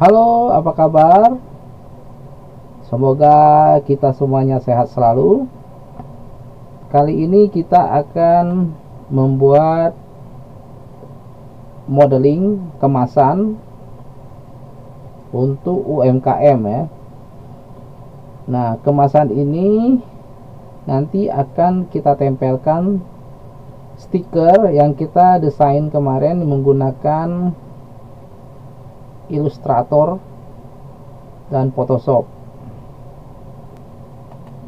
Halo, apa kabar? Semoga kita semuanya sehat selalu. Kali ini kita akan membuat modeling kemasan untuk UMKM ya. Nah, kemasan ini nanti akan kita tempelkan stiker yang kita desain kemarin menggunakan Illustrator dan Photoshop.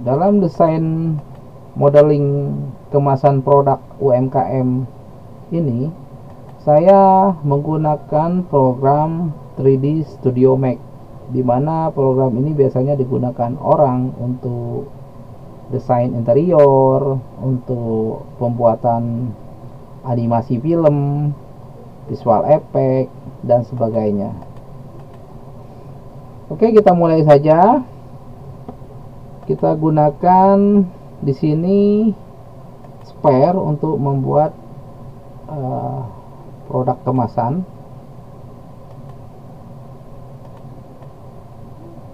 Dalam desain modeling kemasan produk UMKM ini, saya menggunakan program 3D Studio Max, di mana program ini biasanya digunakan orang untuk desain interior, untuk pembuatan animasi film, visual effect, dan sebagainya. Oke, kita mulai saja. Kita gunakan di sini spare untuk membuat produk kemasan.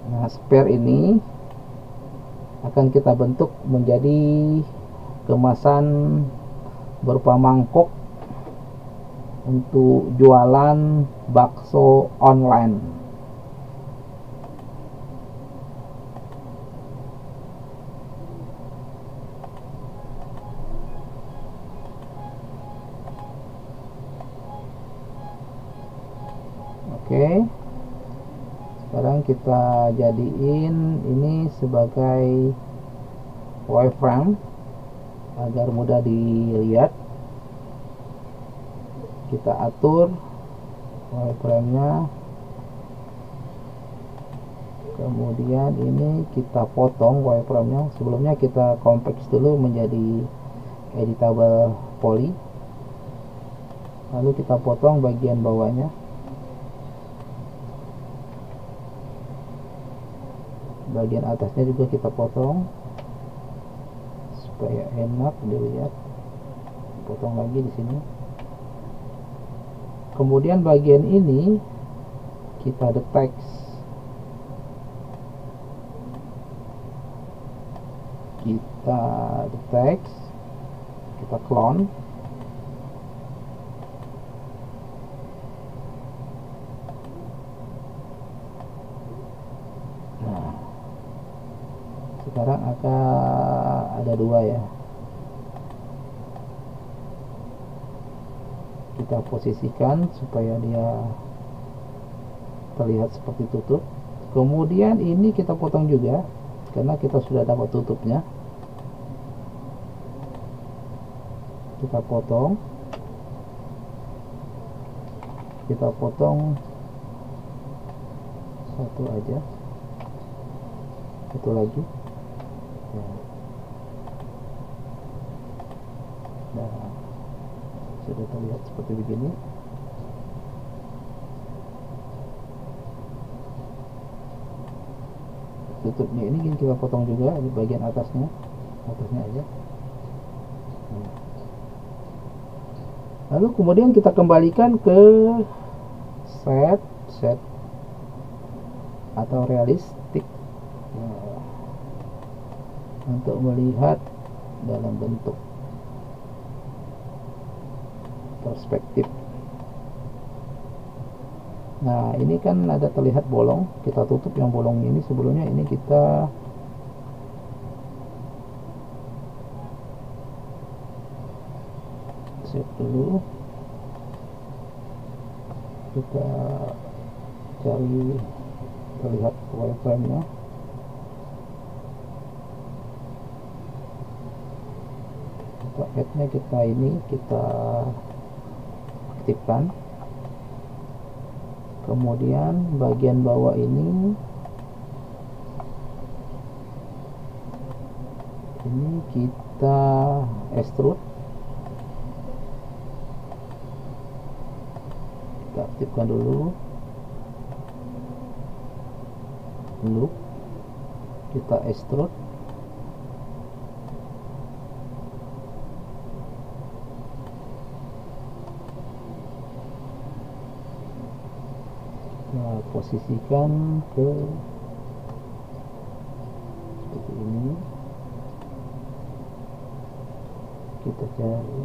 Nah, spare ini akan kita bentuk menjadi kemasan berupa mangkok untuk jualan bakso online. Oke, sekarang kita jadiin ini sebagai wireframe agar mudah dilihat. Kita atur wireframe-nya, kemudian ini kita potong wireframe-nya. Sebelumnya kita compress dulu menjadi editable poly, lalu kita potong bagian bawahnya, bagian atasnya juga kita potong supaya enak dilihat. Potong lagi di sini. Kemudian bagian ini kita detex, kita clone. Nah, sekarang akan ada dua ya. Kita posisikan supaya dia terlihat seperti tutup. Kemudian ini kita potong juga karena kita sudah dapat tutupnya. Kita potong satu aja, satu lagi ya. Nah, sudah terlihat seperti begini. Tutupnya ini kita potong juga di bagian atasnya aja. Lalu kemudian kita kembalikan ke set atau realistik untuk melihat dalam bentuk perspektif. Nah, ini kan ada terlihat bolong, kita tutup yang bolong ini. Sebelumnya ini kita set dulu, kita cari terlihat wireframe-nya. Kita add-nya kita aktifkan. Kemudian bagian bawah ini kita extrude. Kita aktifkan dulu loop, kita extrude. posisikan ke seperti ini. Kita cari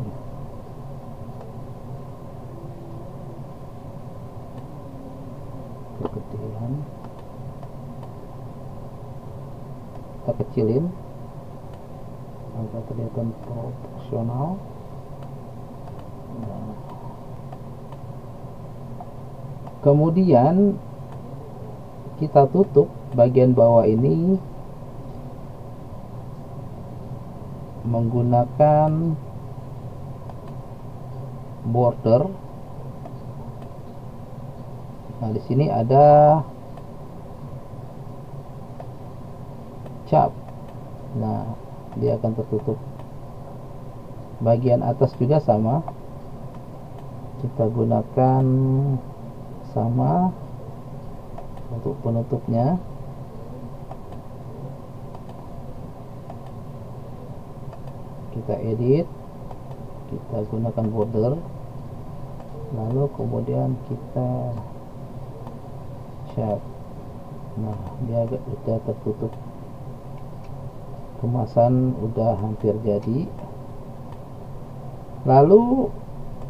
kegedean, kita kecilin agar kelihatan proporsional. Nah, kemudian kita tutup bagian bawah ini menggunakan border. Nah, di sini ada cap. Nah, dia akan tertutup. Bagian atas juga sama. Kita gunakan sama untuk penutupnya. Kita edit, kita gunakan border, lalu kemudian kita cap. Nah, dia sudah tertutup. Kemasan udah hampir jadi. Lalu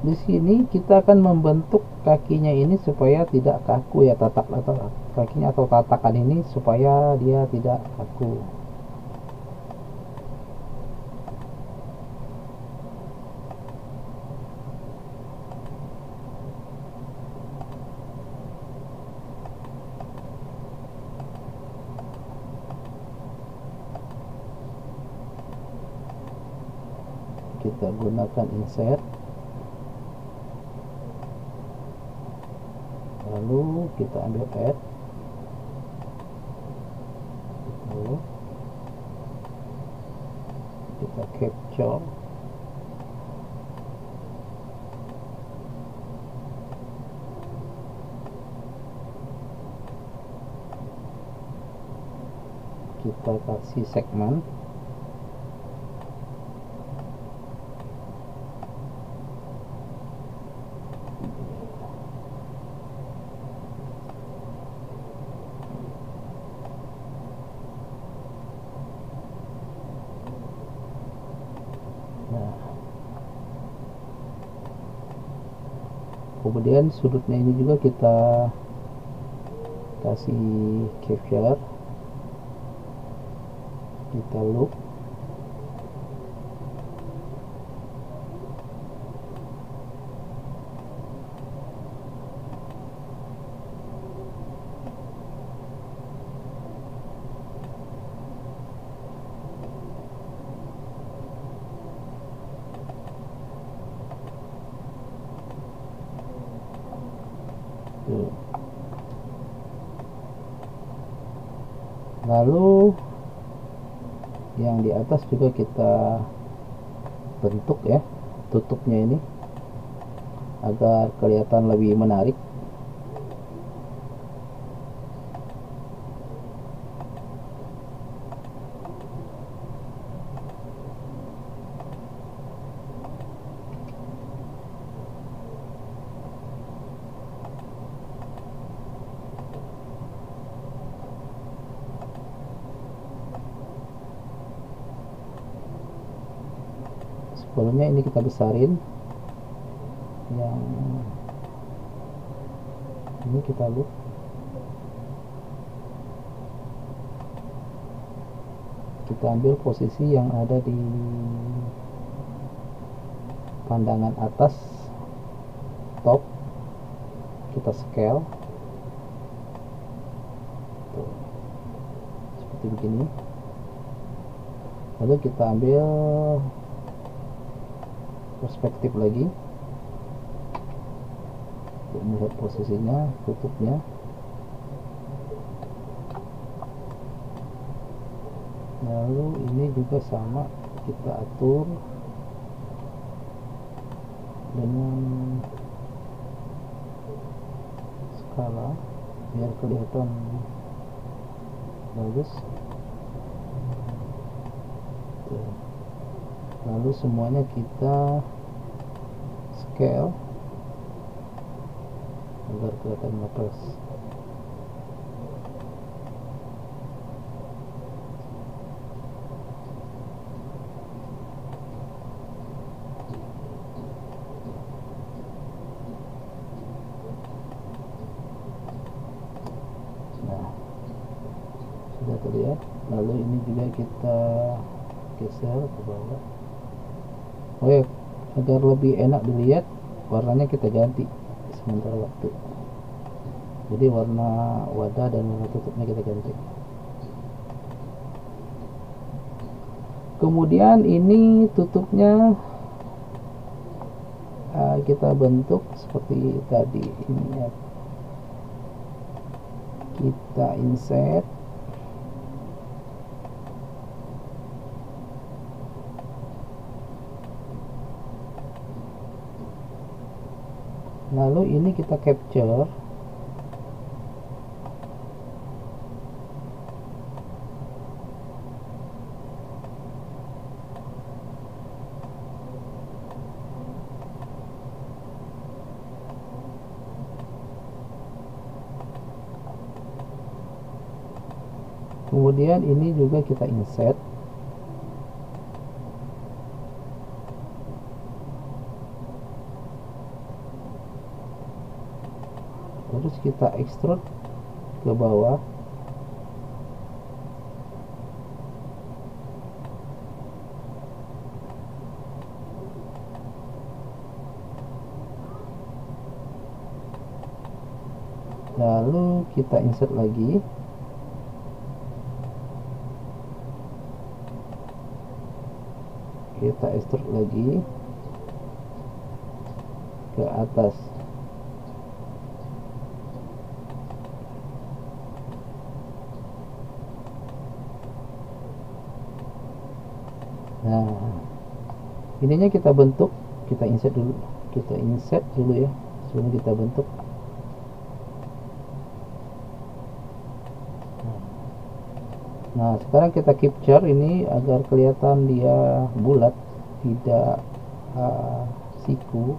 di sini kita akan membentuk kakinya ini supaya tidak kaku ya, tatak atau kakinya atau tatakan ini supaya dia tidak kaku. Kita gunakan insert, lalu kita ambil add, lalu kita capture, kita kasih segmen. Nah, kemudian sudutnya ini juga kita kasih capture, kita loop, lalu yang di atas juga kita bentuk ya, tutupnya ini agar kelihatan lebih menarik. Sebelumnya ini kita besarin, yang ini kita loop, kita ambil posisi yang ada di pandangan atas top, kita scale tuh, seperti begini. Lalu kita ambil perspektif lagi untuk melihat posisinya, tutupnya. Lalu ini juga sama, kita atur dengan skala biar kelihatan bagus. Tuh. Lalu semuanya kita scale agar kelihatan ngepres. sudah terlihat. Lalu ini juga kita geser ke bawah. Oh ya, agar lebih enak dilihat, warnanya kita ganti sementara waktu. Jadi warna wadah dan warna tutupnya kita ganti. Kemudian ini tutupnya kita bentuk seperti tadi ini ya. Kita insert, lalu ini kita capture. Kemudian ini juga kita insert. Terus kita extrude ke bawah. Lalu kita insert lagi. Kita extrude lagi ke atas. Nah, ininya kita bentuk, kita insert dulu ya sebelum kita bentuk. Nah, sekarang kita capture ini agar kelihatan dia bulat, tidak siku.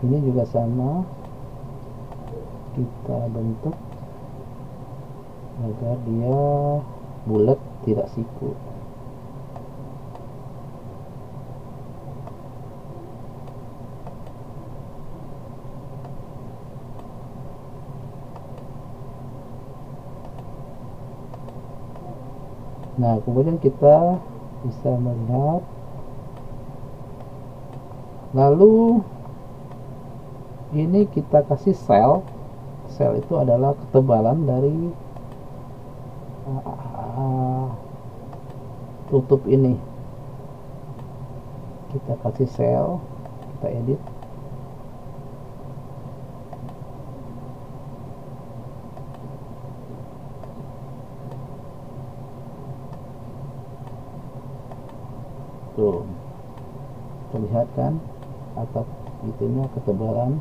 Ini juga sama, kita bentuk agar dia bulat, tidak siku. Nah, kemudian kita bisa melihat. Lalu ini kita kasih sel itu adalah ketebalan dari tutup ini. Kita kasih sel, kita edit. Tuh, terlihat kan atap itunya, ketebalan.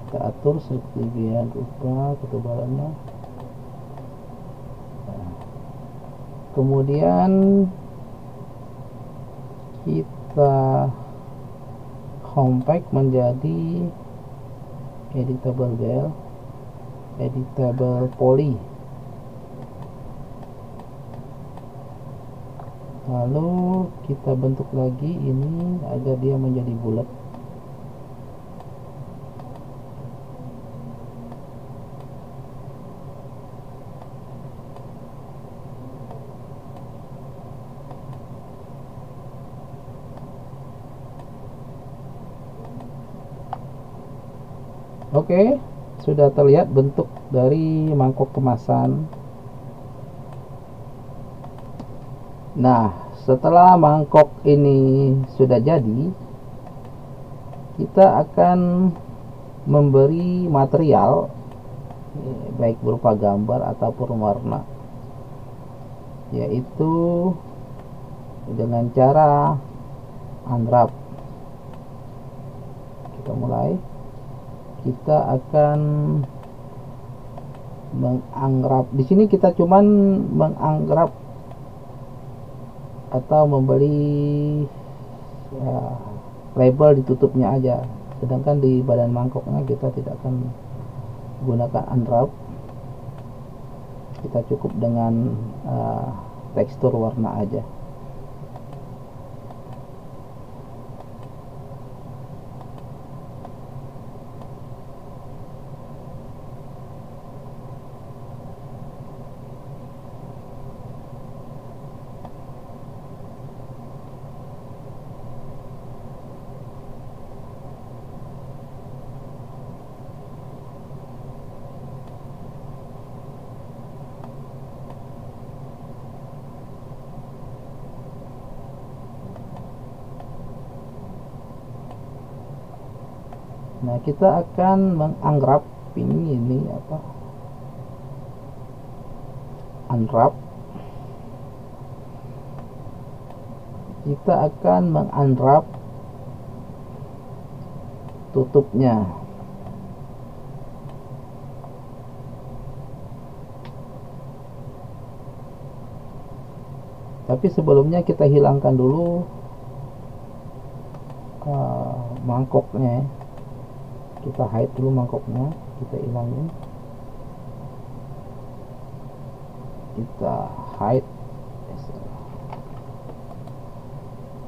Kita atur sedemikian rupa ketebalannya. Nah, kemudian kita compact menjadi editable poly. Lalu kita bentuk lagi ini agar dia menjadi bulat. Oke, sudah terlihat bentuk dari mangkok kemasan. Nah, setelah mangkok ini sudah jadi, kita akan memberi material, baik berupa gambar ataupun warna, yaitu dengan cara unwrap. kita mulai. Kita akan mengangrap. Di sini kita cuman mengangrap atau membeli label ditutupnya aja, sedangkan di badan mangkoknya kita tidak akan gunakan unwrap. Kita cukup dengan tekstur warna aja. Nah, kita akan mengangrap ini apa? Unwrap. Kita akan mengunwrap tutupnya. Tapi sebelumnya kita hilangkan dulu mangkoknya. Kita hide dulu mangkoknya, kita hilangin, kita hide,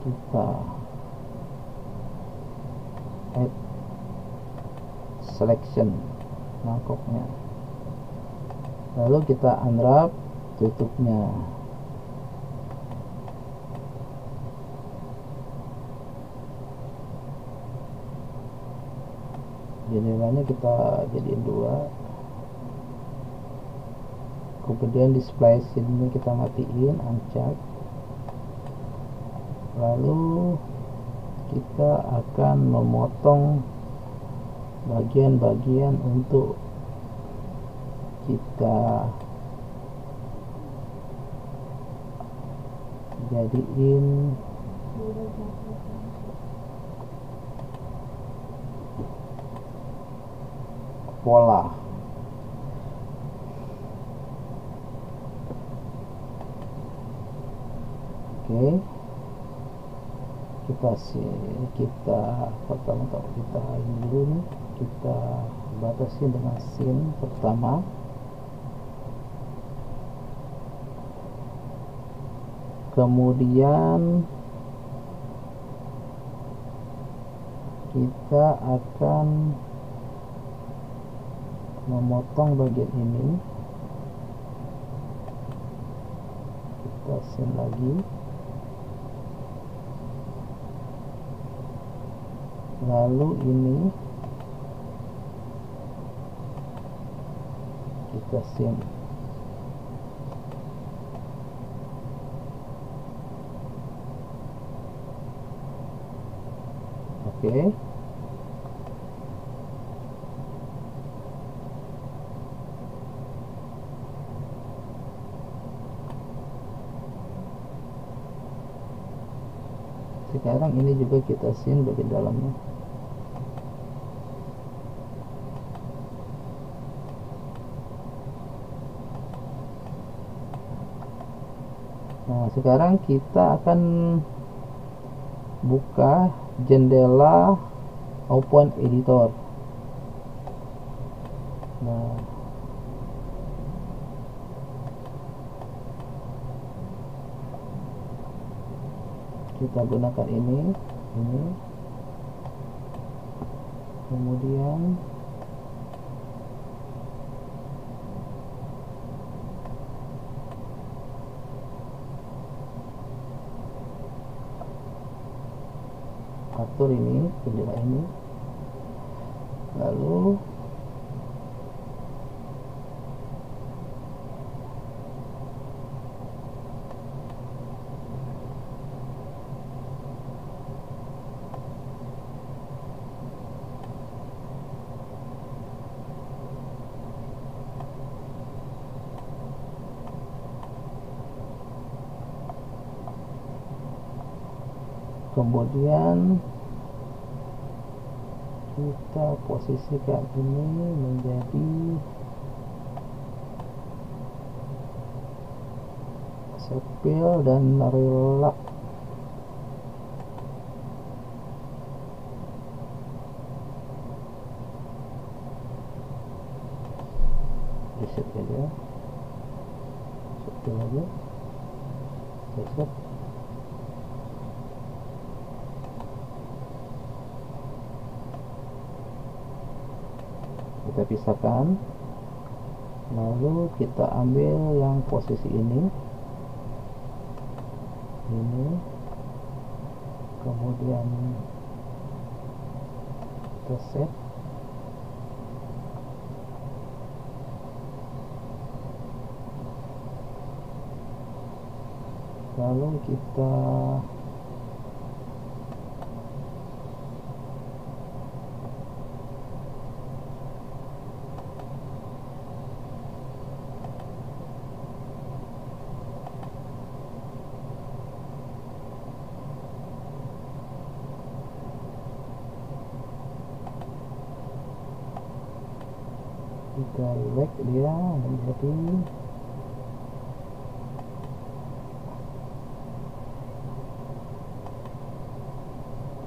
kita add selection mangkoknya, lalu kita unwrap tutupnya. Jendelanya kita jadiin 2, kemudian display scene kita matiin, uncheck, lalu kita akan memotong bagian-bagian untuk kita jadiin pola. Oke, kita pertama kita ini dulu nih, kita batasi dengan scene pertama. Kemudian kita akan memotong bagian ini, kita scene lagi, lalu ini kita scene. Oke. Sekarang ini juga kita scene bagian dalamnya. Nah, sekarang kita akan buka jendela open editor. Nah, kita gunakan ini, kemudian atur ini jendela ini, lalu kita posisikan ini menjadi sepil dan relak. Reset aja, sepil aja, reset. Kita pisahkan, lalu kita ambil yang posisi ini, kemudian kita set, lalu kita select dia menjadi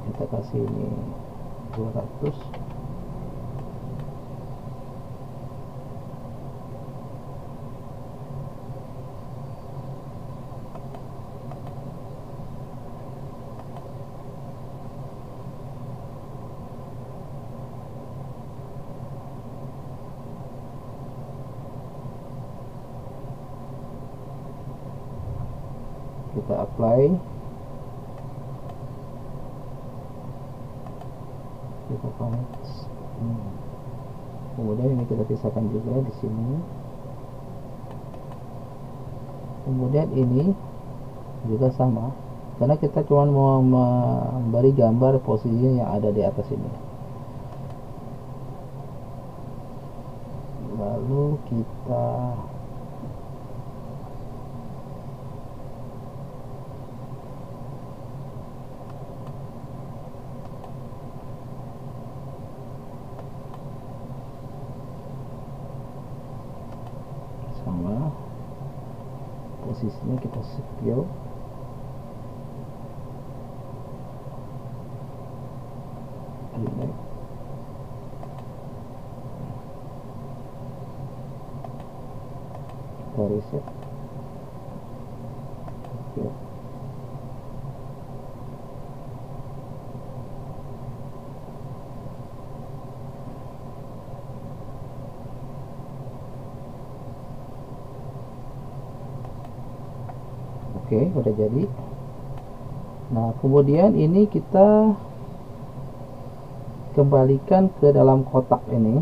kita kasih ini 200. Kita apply, kita connect, kemudian ini kita pisahkan juga di sini. Kemudian ini juga sama, karena kita cuma mau memberi gambar posisinya yang ada di atas ini. Lalu kita sama, posisinya kita sepil, relak, kita reset. Oke. Oke, udah jadi. Nah, kemudian ini kita kembalikan ke dalam kotak ini.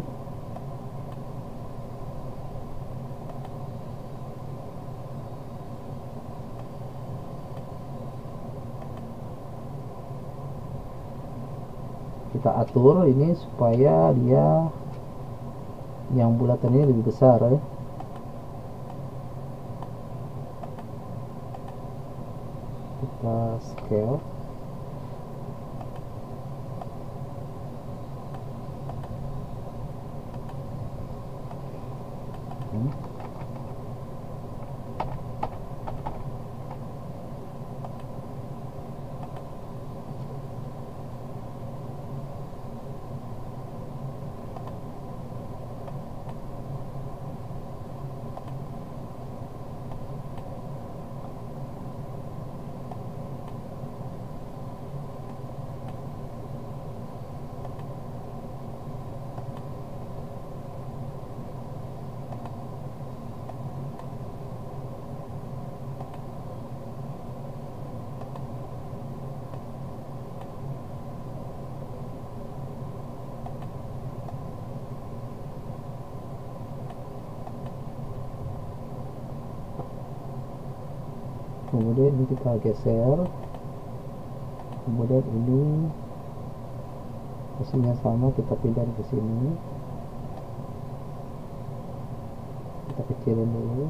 Kita atur ini supaya dia yang bulatan ini lebih besar ya. Kita scale, kemudian ini kita geser, kemudian ini posisinya sama, kita pindah ke sini, kita kecilin dulu.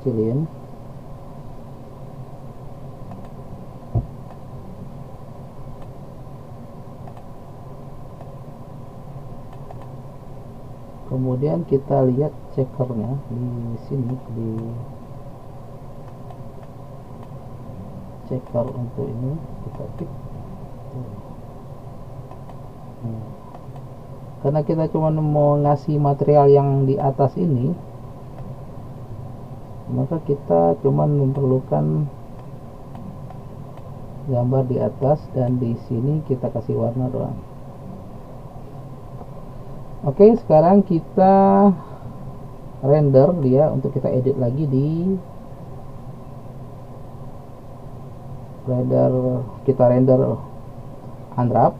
kecilin. Kemudian kita lihat checkernya di sini, di checker untuk ini kita klik. Karena kita cuma mau ngasih material yang di atas ini, maka kita cuma memerlukan gambar di atas, dan di sini kita kasih warna doang. Oke, sekarang kita render dia untuk kita edit lagi di kita render unwrap.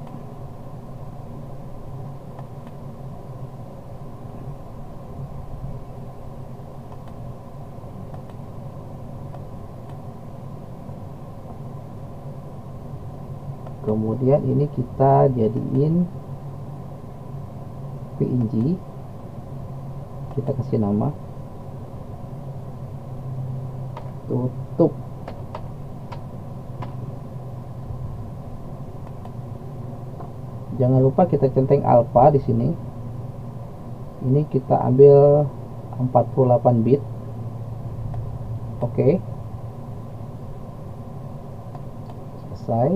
Kemudian ini kita jadiin PNG, kita kasih nama, tutup. Jangan lupa kita centang alpha di sini. Ini kita ambil 48 bit. Oke. Selesai.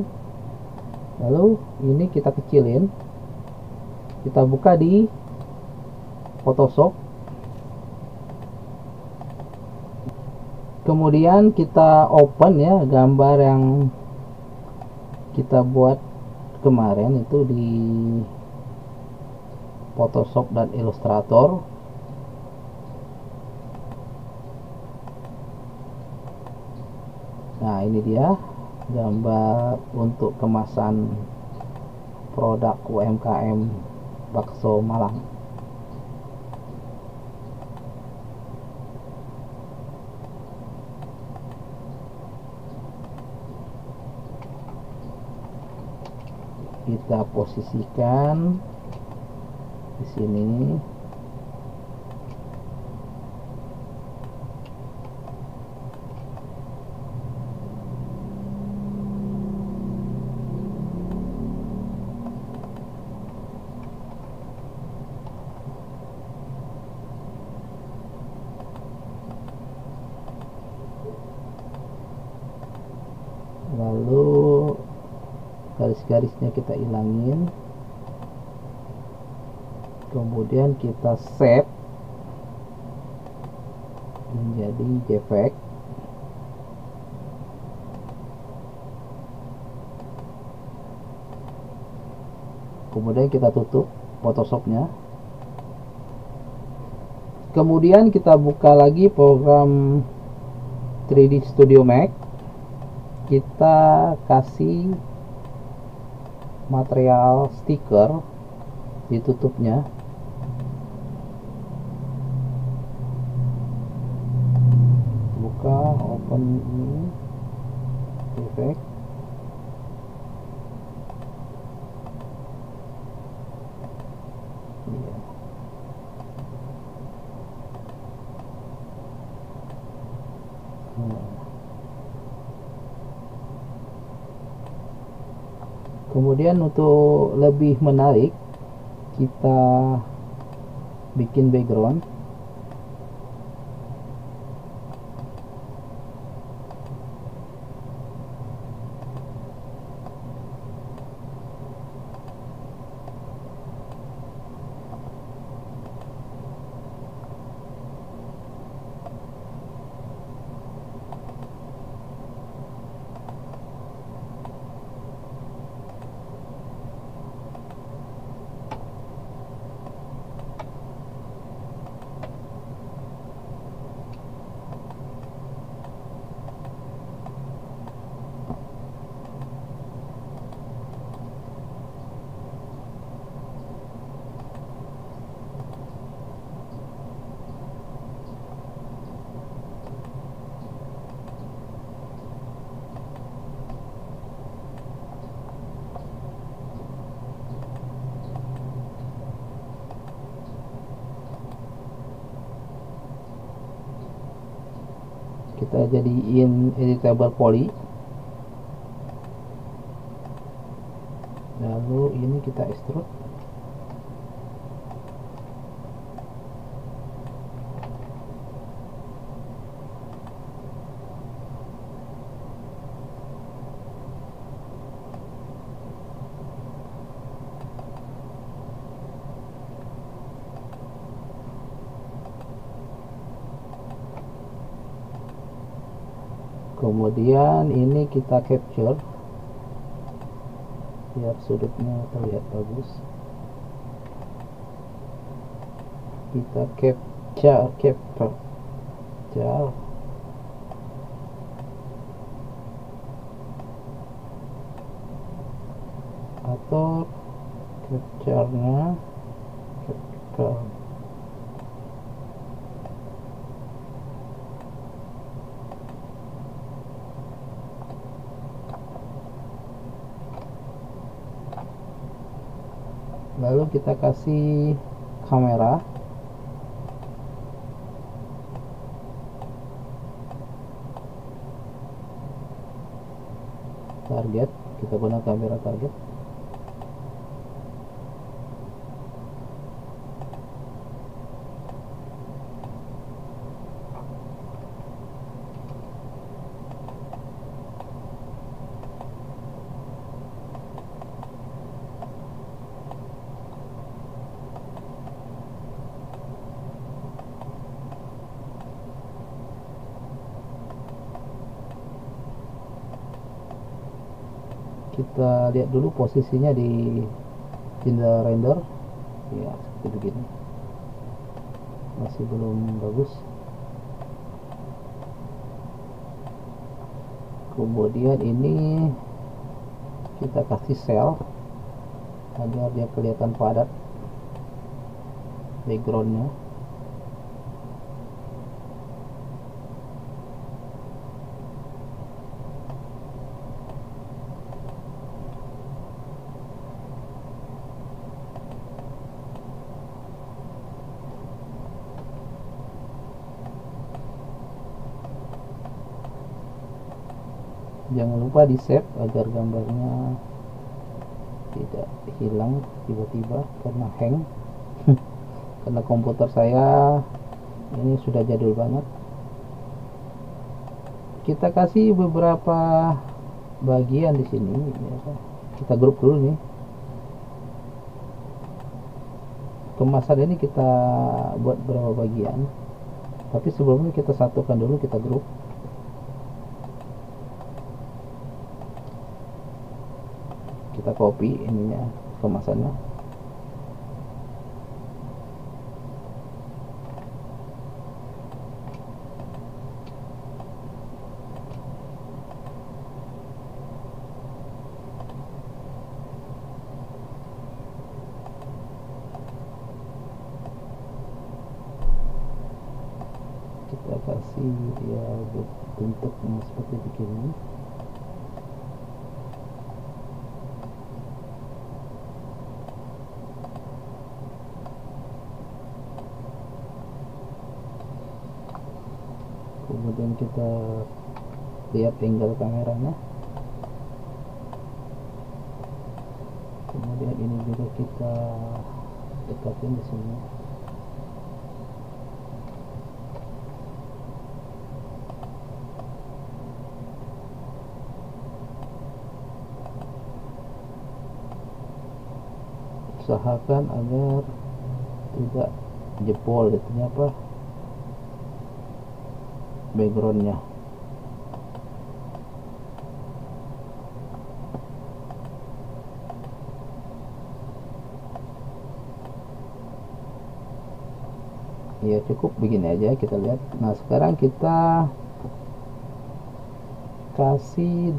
Lalu ini kita kecilin. Kita buka di Photoshop. Kemudian kita open ya gambar yang kita buat kemarin itu di Photoshop dan Illustrator. Nah, ini dia gambar untuk kemasan produk UMKM bakso Malang. Kita posisikan di sini. Lalu garis-garisnya kita hilangin, kemudian kita save menjadi JPEG. Kemudian kita tutup Photoshopnya. Kemudian kita buka lagi program 3D Studio Max. Kita kasih material stiker, ditutupnya. Buka, open ini, effect. Kemudian untuk lebih menarik, kita bikin background. kita jadiin editable poly, lalu ini kita extrude. Kemudian ini kita capture biar sudutnya terlihat bagus. Kita capture atau capture-nya capture. Lalu kita kasih kamera, target, kita gunakan kamera target. Kita lihat dulu posisinya di Tinder render, ya seperti begini, masih belum bagus. Kemudian ini kita kasih cell agar dia kelihatan padat backgroundnya. Jangan lupa di save agar gambarnya tidak hilang tiba-tiba karena hang. Karena komputer saya ini sudah jadul banget. Kita kasih beberapa bagian di sini ya. Kita grup dulu nih. Kemasan ini kita buat berapa bagian, tapi sebelumnya kita satukan dulu, kita grup. Kita copy ininya, kemasannya. Kita kasih ya bentuknya seperti begini. Kemudian kita lihat angle kameranya. Kemudian ini juga kita dekatin di sini. Usahakan agar tidak jebol itunya apa, backgroundnya. Ya cukup begini aja, kita lihat. Nah sekarang kita kasih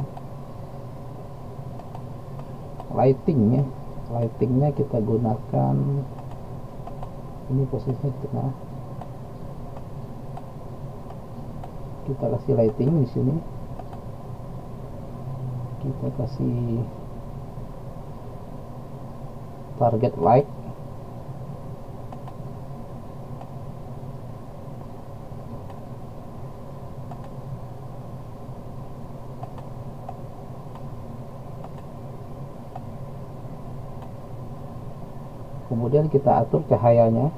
lighting ya. Lightingnya kita gunakan ini, posisinya di tengah. Kita kasih lighting di sini. Kita kasih target light. Kemudian kita atur cahayanya.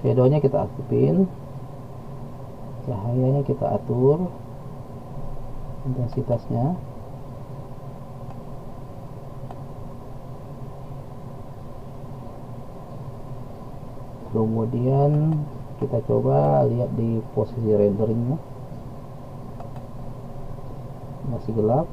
Shadownya kita aktifin, cahayanya kita atur, intensitasnya. Kemudian kita coba lihat di posisi renderingnya, masih gelap.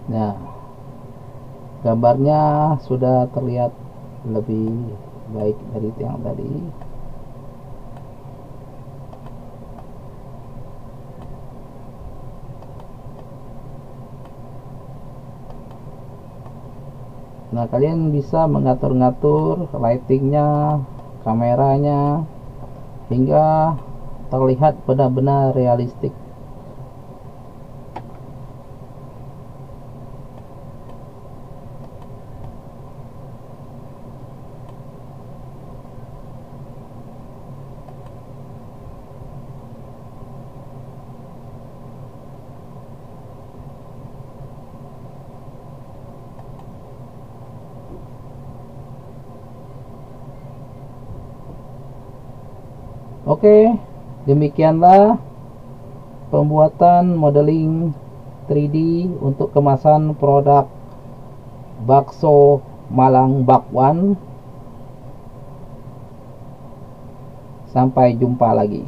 Nah, gambarnya sudah terlihat lebih baik dari yang tadi. Nah, kalian bisa mengatur-ngatur lightingnya, kameranya, hingga terlihat benar-benar realistik. Oke, demikianlah pembuatan modeling 3D untuk kemasan produk bakso Malang Bakwan. Sampai jumpa lagi.